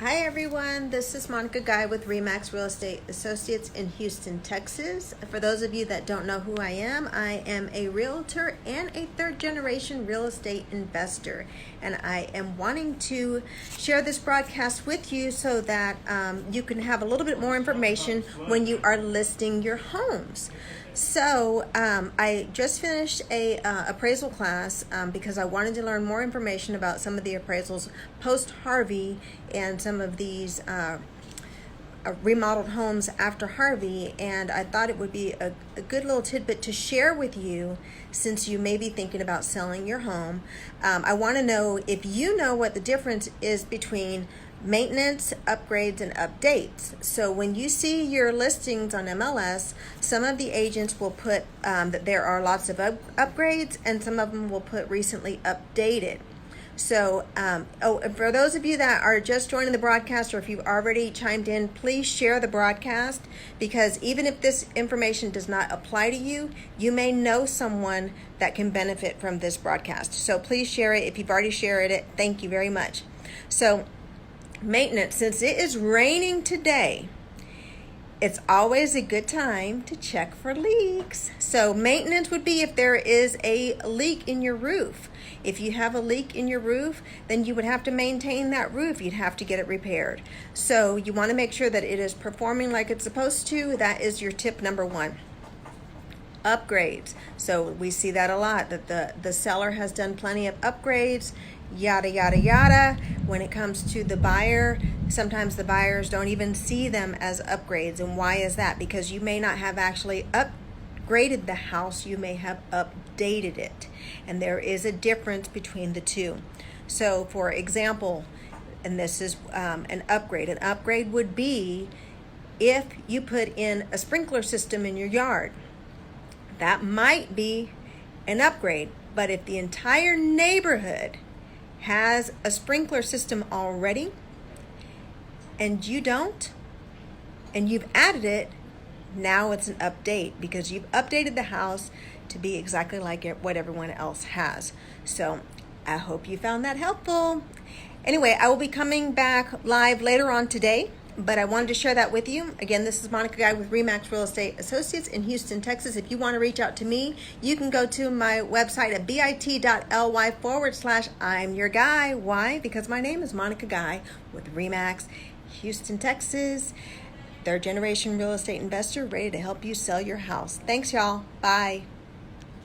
Hi everyone, this is Monica Guy with RE/MAX Real Estate Associates in Houston, Texas. For those of you that don't know who I am a realtor and a third generation real estate investor. And I am wanting to share this broadcast with you so that you can have a little bit more information when you are listing your homes. So I just finished a appraisal class because I wanted to learn more information about some of the appraisals post Harvey and some of these remodeled homes after Harvey, and I thought it would be a good little tidbit to share with you since you may be thinking about selling your home. I want to know if you know what the difference is between maintenance, upgrades, and updates. So when you see your listings on MLS, some of the agents will put that there are lots of upgrades, and some of them will put recently updated. So, for those of you that are just joining the broadcast, or if you've already chimed in, please share the broadcast, because even if this information does not apply to you, you may know someone that can benefit from this broadcast. So please share it. If you've already shared it, thank you very much. So, maintenance, since it is raining today, it's always a good time to check for leaks. So maintenance would be if there is a leak in your roof. If you have a leak in your roof, then you would have to maintain that roof. You'd have to get it repaired. So you want to make sure that it is performing like it's supposed to. That is your tip number one. Upgrades. So we see that a lot, that the seller has done plenty of upgrades, yada, yada, yada. When it comes to the buyer, sometimes the buyers don't even see them as upgrades. And why is that? Because you may not have actually upgraded the house, you may have updated it. And there is a difference between the two. So for example, and this is an upgrade. An upgrade would be if you put in a sprinkler system in your yard. That might be an upgrade. But if the entire neighborhood has a sprinkler system already and you don't, and you've added it, now it's an update because you've updated the house to be exactly like what everyone else has. So I hope you found that helpful. Anyway, I will be coming back live later on today, but I wanted to share that with you. Again, this is Monica Guy with RE/MAX Real Estate Associates in Houston, Texas. If you want to reach out to me, you can go to my website at bit.ly/I'm your guy. Why? Because my name is Monica Guy with RE/MAX, Houston, Texas. Third generation real estate investor ready to help you sell your house. Thanks, y'all. Bye.